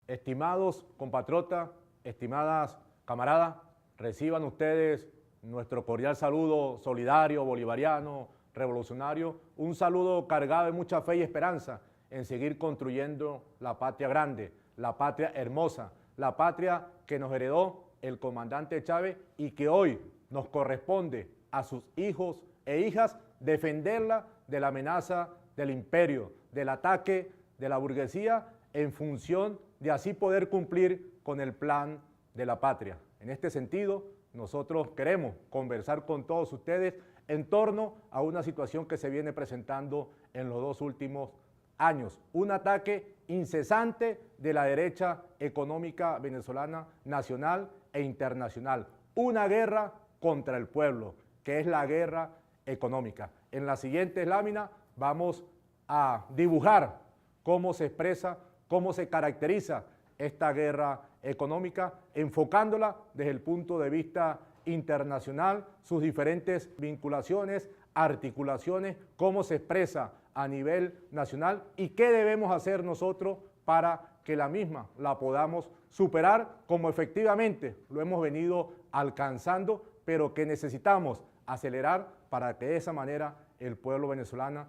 Estimados compatriotas, estimadas camaradas, reciban ustedes nuestro cordial saludo solidario, bolivariano, revolucionario, un saludo cargado de mucha fe y esperanza en seguir construyendo la patria grande, la patria hermosa, la patria que nos heredó el comandante Chávez y que hoy nos corresponde a sus hijos e hijas defenderla de la amenaza del imperio, del ataque de la burguesía en función de así poder cumplir con el plan de la patria. En este sentido, nosotros queremos conversar con todos ustedes en torno a una situación que se viene presentando en los 2 últimos años, un ataque incesante de la derecha económica venezolana nacional e internacional, una guerra contra el pueblo, que es la guerra económica. En la siguiente lámina vamos a dibujar cómo se expresa, cómo se caracteriza esta guerra económica, enfocándola desde el punto de vista internacional, sus diferentes vinculaciones, articulaciones, cómo se expresa a nivel nacional y qué debemos hacer nosotros para que la misma la podamos superar como efectivamente lo hemos venido alcanzando, pero que necesitamos acelerar para que de esa manera el pueblo venezolano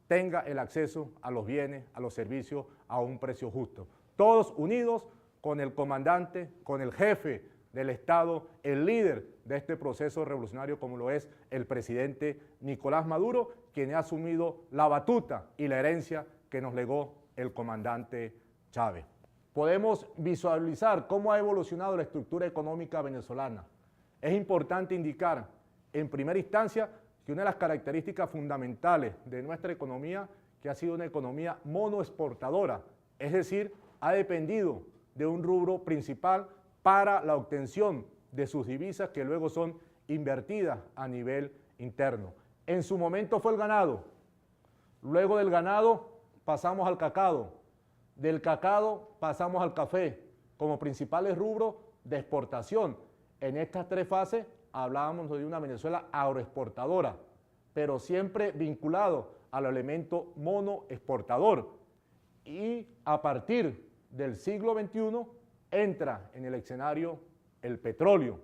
tenga el acceso a los bienes, a los servicios a un precio justo. Todos unidos con el comandante, con el jefe del Estado, el líder de este proceso revolucionario como lo es el presidente Nicolás Maduro, quien ha asumido la batuta y la herencia que nos legó el comandante Chávez. Podemos visualizar cómo ha evolucionado la estructura económica venezolana. Es importante indicar, en primera instancia, que una de las características fundamentales de nuestra economía, que ha sido una economía monoexportadora, es decir, ha dependido de un rubro principal para la obtención de sus divisas que luego son invertidas a nivel interno. En su momento fue el ganado, luego del ganado pasamos al cacao, del cacao pasamos al café como principales rubros de exportación. En estas 3 fases hablábamos de una Venezuela agroexportadora, pero siempre vinculado al elemento monoexportador. Y a partir del siglo XXI entra en el escenario el petróleo.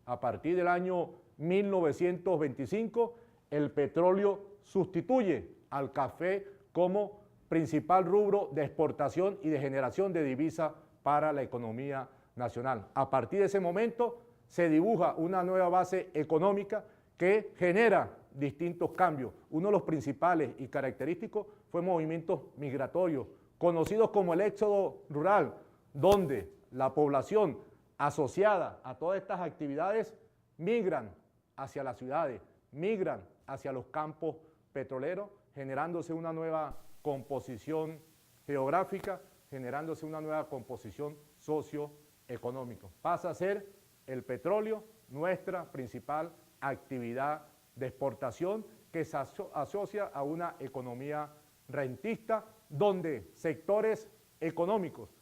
A partir del año 1925, el petróleo sustituye al café como principal rubro de exportación y de generación de divisas para la economía nacional. A partir de ese momento se dibuja una nueva base económica que genera distintos cambios. Uno de los principales y característicos fue movimientos migratorios, conocidos como el éxodo rural, donde la población asociada a todas estas actividades migran hacia las ciudades, migran hacia los campos petroleros, generándose una nueva composición geográfica, generándose una nueva composición socioeconómica. Pasa a ser el petróleo nuestra principal actividad de exportación que se asocia a una economía rentista donde sectores económicos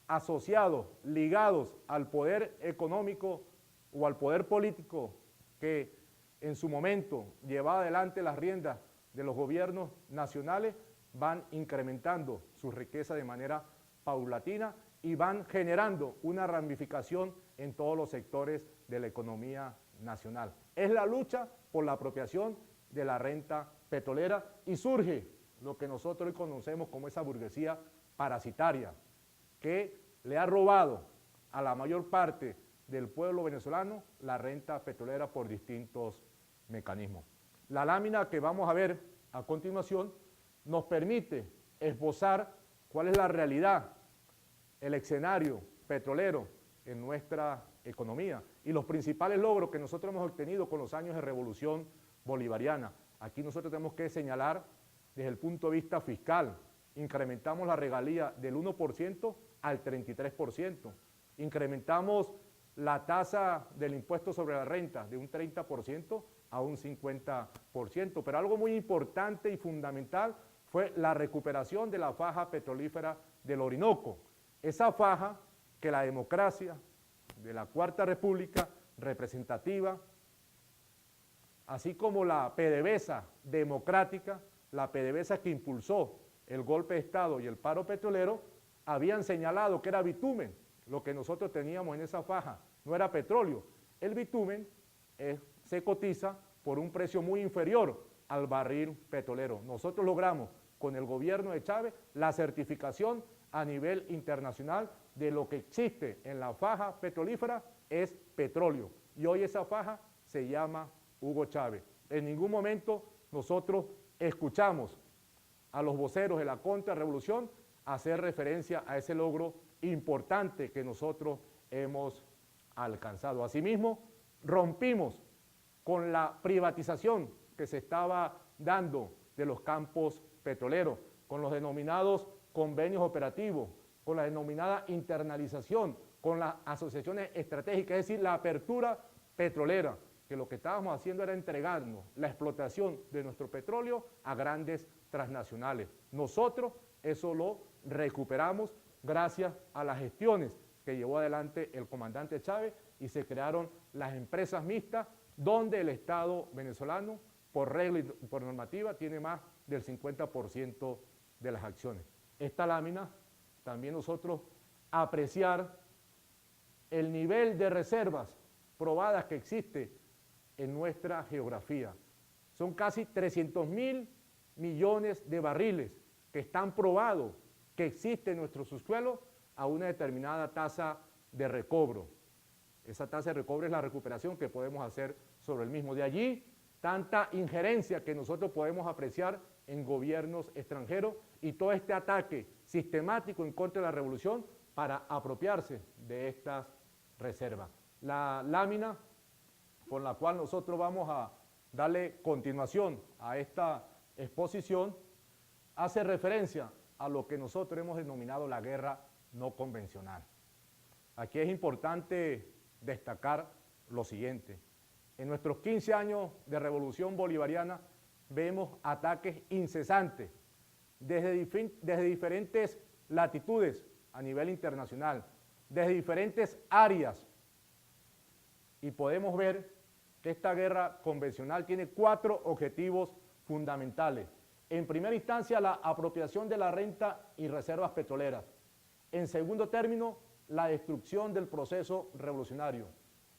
asociados, ligados al poder económico o al poder político que en su momento llevaba adelante las riendas de los gobiernos nacionales, van incrementando su riqueza de manera paulatina y van generando una ramificación en todos los sectores de la economía nacional. Es la lucha por la apropiación de la renta petrolera y surge lo que nosotros hoy conocemos como esa burguesía parasitaria que le ha robado a la mayor parte del pueblo venezolano la renta petrolera por distintos mecanismos. La lámina que vamos a ver a continuación nos permite esbozar cuál es la realidad, el escenario petrolero en nuestra economía y los principales logros que nosotros hemos obtenido con los años de revolución bolivariana. Aquí nosotros tenemos que señalar desde el punto de vista fiscal, incrementamos la regalía del 1% al 33%, incrementamos la tasa del impuesto sobre la renta de un 30% a un 50%, pero algo muy importante y fundamental fue la recuperación de la faja petrolífera del Orinoco, esa faja que la democracia de la Cuarta República representativa, así como la PDVSA democrática, la PDVSA que impulsó el golpe de Estado y el paro petrolero, habían señalado que era bitumen, lo que nosotros teníamos en esa faja, no era petróleo. El bitumen se cotiza por un precio muy inferior al barril petrolero. Nosotros logramos con el gobierno de Chávez la certificación a nivel internacional de lo que existe en la faja petrolífera es petróleo. Y hoy esa faja se llama Hugo Chávez. En ningún momento nosotros escuchamos a los voceros de la contrarrevolución hacer referencia a ese logro importante que nosotros hemos alcanzado. Asimismo, rompimos con la privatización que se estaba dando de los campos petroleros, con los denominados convenios operativos, con la denominada internalización, con las asociaciones estratégicas, es decir, la apertura petrolera, que lo que estábamos haciendo era entregarnos la explotación de nuestro petróleo a grandes transnacionales. Nosotros eso lo recuperamos gracias a las gestiones que llevó adelante el comandante Chávez y se crearon las empresas mixtas donde el Estado venezolano, por regla y por normativa, tiene más del 50% de las acciones. Esta lámina también nosotros apreciar el nivel de reservas probadas que existe en nuestra geografía. Son casi 300.000 millones de barriles que están probados que existe en nuestro subsuelo a una determinada tasa de recobro. Esa tasa de recobro es la recuperación que podemos hacer sobre el mismo. De allí, tanta injerencia que nosotros podemos apreciar en gobiernos extranjeros y todo este ataque sistemático en contra de la revolución para apropiarse de estas reservas. La lámina con la cual nosotros vamos a darle continuación a esta exposición hace referencia a lo que nosotros hemos denominado la guerra no convencional. Aquí es importante destacar lo siguiente. En nuestros 15 años de revolución bolivariana vemos ataques incesantes desde diferentes latitudes a nivel internacional, desde diferentes áreas. Y podemos ver que esta guerra convencional tiene 4 objetivos fundamentales. En primera instancia, la apropiación de la renta y reservas petroleras. En segundo término, la destrucción del proceso revolucionario.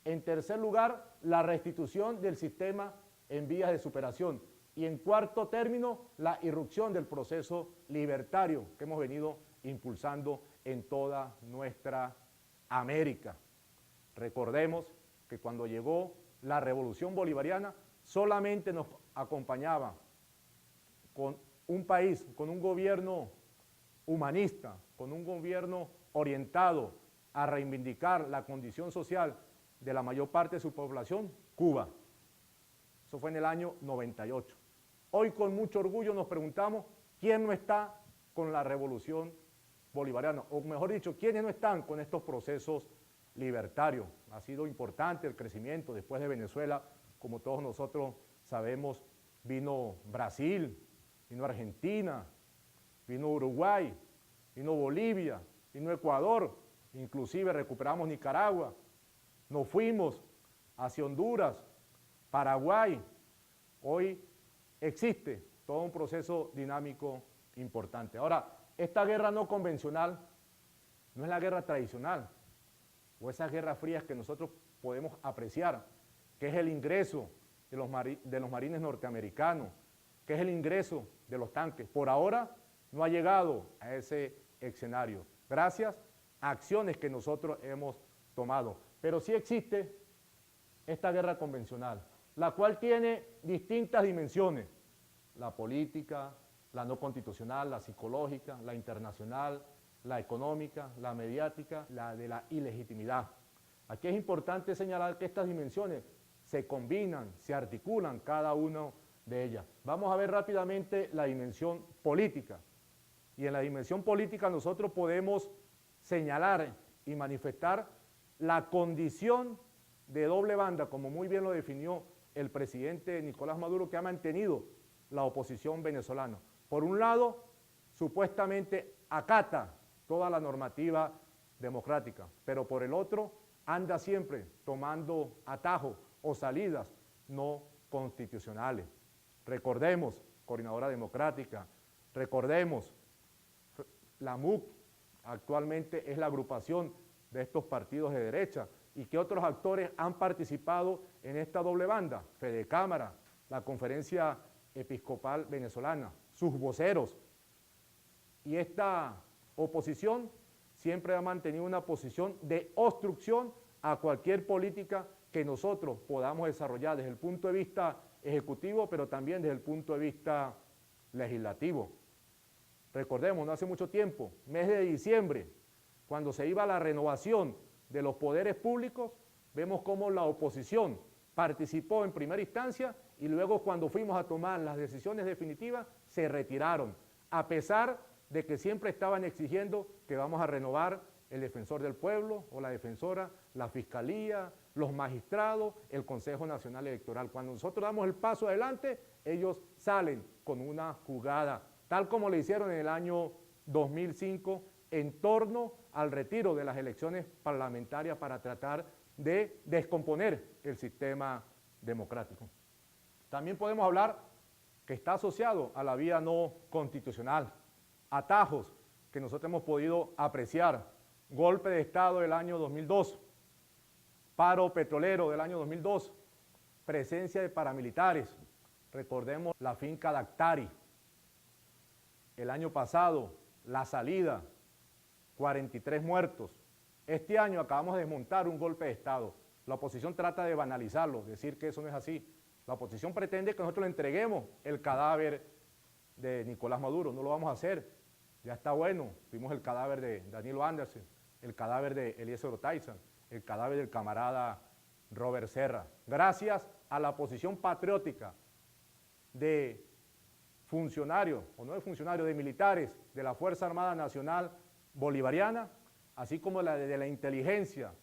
En tercer lugar, la restitución del sistema en vías de superación. Y en cuarto término, la irrupción del proceso libertario que hemos venido impulsando en toda nuestra América. Recordemos que cuando llegó la revolución bolivariana, solamente nos acompañaba con un país, con un gobierno humanista, con un gobierno orientado a reivindicar la condición social de la mayor parte de su población, Cuba. Eso fue en el año 98. Hoy con mucho orgullo nos preguntamos quién no está con la revolución bolivariana, o mejor dicho, quiénes no están con estos procesos libertarios. Ha sido importante el crecimiento después de Venezuela, como todos nosotros sabemos, vino Brasil, vino Argentina, vino Uruguay, vino Bolivia, vino Ecuador, inclusive recuperamos Nicaragua, nos fuimos hacia Honduras, Paraguay. Hoy existe todo un proceso dinámico importante. Ahora, esta guerra no convencional no es la guerra tradicional o esas guerras frías que nosotros podemos apreciar, que es el ingreso de los marines norteamericanos, que es el ingreso de los tanques. Por ahora no ha llegado a ese escenario, gracias a acciones que nosotros hemos tomado. Pero sí existe esta guerra convencional, la cual tiene distintas dimensiones: la política, la no constitucional, la psicológica, la internacional, la económica, la mediática, la de la ilegitimidad. Aquí es importante señalar que estas dimensiones se combinan, se articulan cada una de ellas. Vamos a ver rápidamente la dimensión política. Y en la dimensión política nosotros podemos señalar y manifestar la condición de doble banda, como muy bien lo definió el presidente Nicolás Maduro, que ha mantenido la oposición venezolana. Por un lado, supuestamente acata toda la normativa democrática, pero por el otro anda siempre tomando atajos o salidas no constitucionales. Recordemos, Coordinadora Democrática, recordemos la MUC, actualmente es la agrupación de estos partidos de derecha y qué otros actores han participado en esta doble banda, Fedecámara, la Conferencia Episcopal Venezolana, sus voceros. Y esta oposición siempre ha mantenido una posición de obstrucción a cualquier política que nosotros podamos desarrollar desde el punto de vista ejecutivo, pero también desde el punto de vista legislativo. Recordemos, no hace mucho tiempo, mes de diciembre, cuando se iba a la renovación de los poderes públicos, vemos cómo la oposición participó en primera instancia y luego cuando fuimos a tomar las decisiones definitivas se retiraron, a pesar de que siempre estaban exigiendo que vamos a renovar el defensor del pueblo o la defensora, la fiscalía, los magistrados, el Consejo Nacional Electoral. Cuando nosotros damos el paso adelante, ellos salen con una jugada, tal como lo hicieron en el año 2005 en torno al retiro de las elecciones parlamentarias para tratar de descomponer el sistema democrático. También podemos hablar que está asociado a la vía no constitucional, atajos que nosotros hemos podido apreciar, golpe de Estado del año 2002, paro petrolero del año 2002, presencia de paramilitares, recordemos la finca Dactari, el año pasado la salida, 43 muertos. Este año acabamos de desmontar un golpe de Estado. La oposición trata de banalizarlo, decir que eso no es así. La oposición pretende que nosotros le entreguemos el cadáver de Nicolás Maduro. No lo vamos a hacer. Ya está bueno. Vimos el cadáver de Danilo Anderson, el cadáver de Eliezer Otaizan, el cadáver del camarada Robert Serra. Gracias a la posición patriótica de funcionarios, o no de funcionarios, de militares de la Fuerza Armada Nacional Bolivariana, así como la de la inteligencia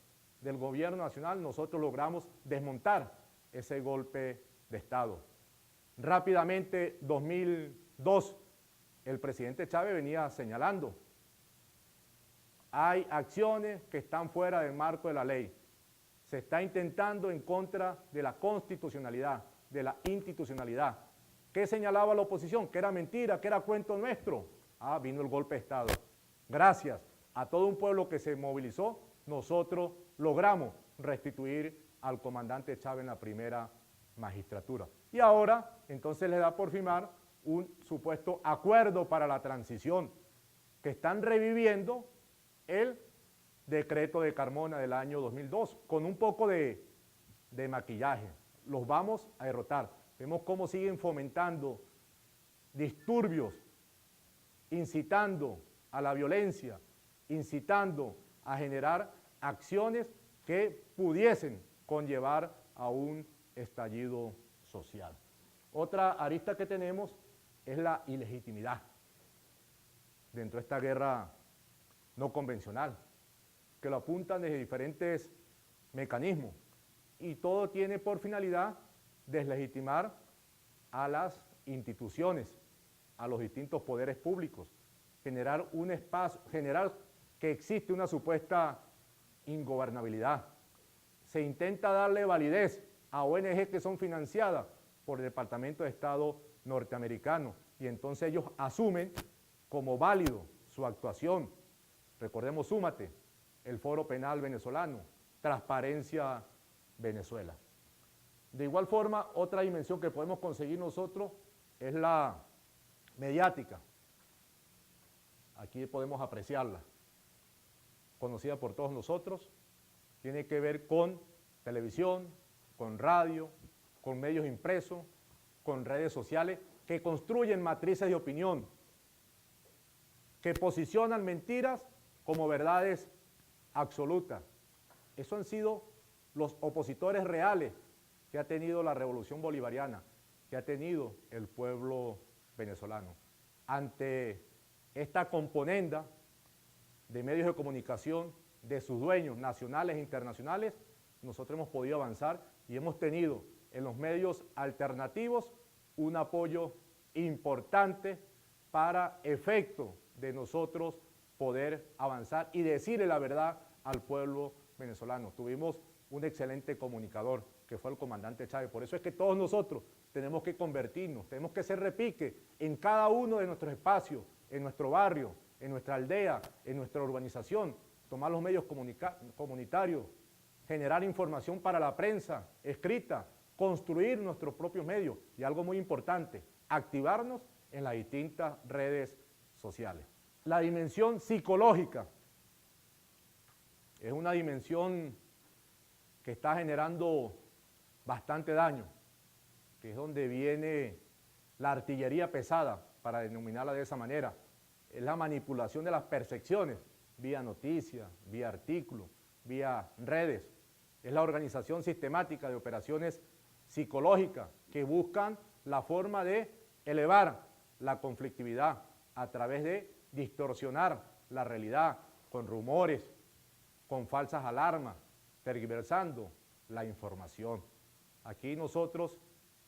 del gobierno nacional, nosotros logramos desmontar ese golpe de Estado. Rápidamente, 2002, el presidente Chávez venía señalando, hay acciones que están fuera del marco de la ley, se está intentando en contra de la constitucionalidad, de la institucionalidad. ¿Qué señalaba la oposición? Que era mentira, que era cuento nuestro. Vino el golpe de Estado. Gracias a todo un pueblo que se movilizó, nosotros logramos restituir al comandante Chávez en la primera magistratura. Y ahora, entonces, le da por firmar un supuesto acuerdo para la transición, que están reviviendo el decreto de Carmona del año 2002, con un poco de maquillaje. Los vamos a derrotar. Vemos cómo siguen fomentando disturbios, incitando a la violencia, incitando a generar acciones que pudiesen conllevar a un estallido social. Otra arista que tenemos es la ilegitimidad dentro de esta guerra no convencional, que lo apuntan desde diferentes mecanismos y todo tiene por finalidad deslegitimar a las instituciones, a los distintos poderes públicos, generar un espacio, generar que existe una supuesta ingobernabilidad. Se intenta darle validez a ONG que son financiadas por el Departamento de Estado norteamericano y entonces ellos asumen como válido su actuación. Recordemos Súmate, el Foro Penal Venezolano, Transparencia Venezuela. De igual forma, otra dimensión que podemos conseguir nosotros es la mediática. Aquí podemos apreciarla, conocida por todos nosotros, tiene que ver con televisión, con radio, con medios impresos, con redes sociales, que construyen matrices de opinión, que posicionan mentiras como verdades absolutas. Esos han sido los opositores reales que ha tenido la revolución bolivariana, que ha tenido el pueblo venezolano. Ante esta componenda de medios de comunicación, de sus dueños nacionales e internacionales, nosotros hemos podido avanzar y hemos tenido en los medios alternativos un apoyo importante para efecto de nosotros poder avanzar y decirle la verdad al pueblo venezolano. Tuvimos un excelente comunicador que fue el comandante Chávez. Por eso es que todos nosotros tenemos que convertirnos, tenemos que ser repique en cada uno de nuestros espacios, en nuestro barrio, en nuestra aldea, en nuestra urbanización, tomar los medios comunitarios, generar información para la prensa escrita, construir nuestros propios medios y algo muy importante, activarnos en las distintas redes sociales. La dimensión psicológica es una dimensión que está generando bastante daño, que es donde viene la artillería pesada, para denominarla de esa manera. Es la manipulación de las percepciones, vía noticias, vía artículos, vía redes. Es la organización sistemática de operaciones psicológicas que buscan la forma de elevar la conflictividad a través de distorsionar la realidad con rumores, con falsas alarmas, tergiversando la información. Aquí nosotros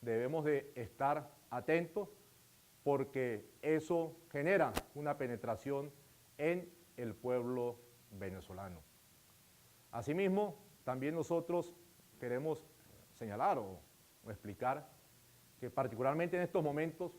debemos de estar atentos porque eso genera una penetración en el pueblo venezolano. Asimismo, también nosotros queremos señalar o explicar que particularmente en estos momentos,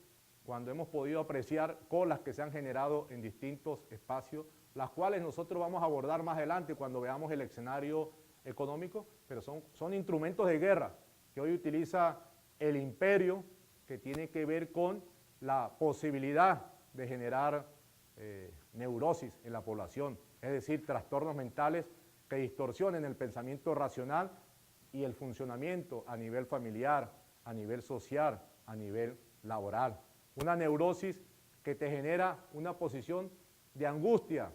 cuando hemos podido apreciar colas que se han generado en distintos espacios, las cuales nosotros vamos a abordar más adelante cuando veamos el escenario económico, pero son instrumentos de guerra que hoy utiliza el imperio, que tiene que ver con la posibilidad de generar neurosis en la población, es decir, trastornos mentales que distorsionen el pensamiento racional y el funcionamiento a nivel familiar, a nivel social, a nivel laboral. Una neurosis que te genera una posición de angustia,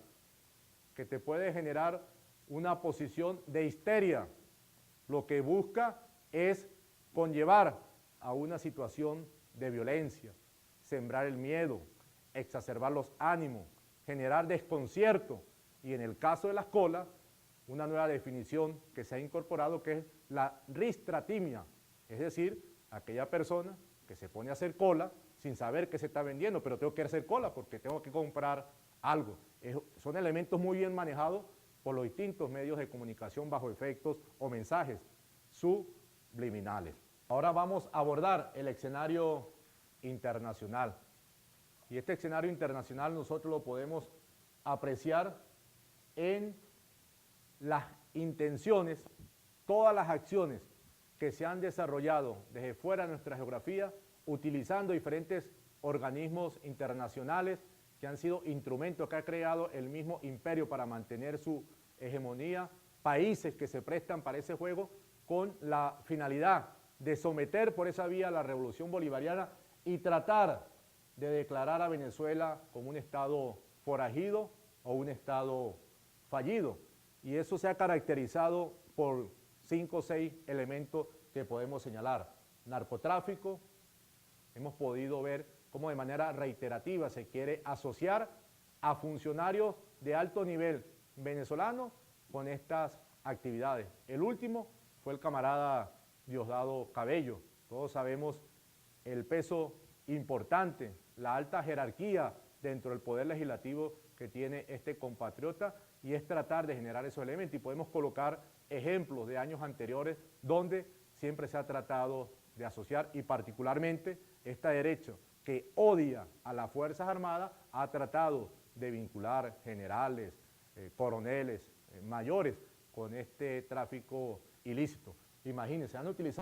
que te puede generar una posición de histeria. Lo que busca es conllevar a una situación de violencia, sembrar el miedo, exacerbar los ánimos, generar desconcierto y en el caso de las colas, una nueva definición que se ha incorporado que es la ristratimia, es decir, aquella persona que se pone a hacer cola sin saber qué se está vendiendo, pero tengo que hacer cola porque tengo que comprar algo. Son elementos muy bien manejados por los distintos medios de comunicación bajo efectos o mensajes subliminales. Ahora vamos a abordar el escenario internacional. Y este escenario internacional nosotros lo podemos apreciar en las intenciones, todas las acciones que se han desarrollado desde fuera de nuestra geografía, utilizando diferentes organismos internacionales que han sido instrumentos que ha creado el mismo imperio para mantener su hegemonía, países que se prestan para ese juego con la finalidad de someter por esa vía a la revolución bolivariana y tratar de declarar a Venezuela como un estado forajido o un estado fallido. Y eso se ha caracterizado por 5 o 6 elementos que podemos señalar. Narcotráfico, hemos podido ver cómo de manera reiterativa se quiere asociar a funcionarios de alto nivel venezolanos con estas actividades. El último fue el camarada Diosdado Cabello. Todos sabemos el peso importante, la alta jerarquía dentro del poder legislativo que tiene este compatriota y es tratar de generar esos elementos y podemos colocar ejemplos de años anteriores donde siempre se ha tratado de asociar y particularmente esta derecha que odia a las Fuerzas Armadas ha tratado de vincular generales, coroneles, mayores con este tráfico ilícito. Imagínense, han utilizado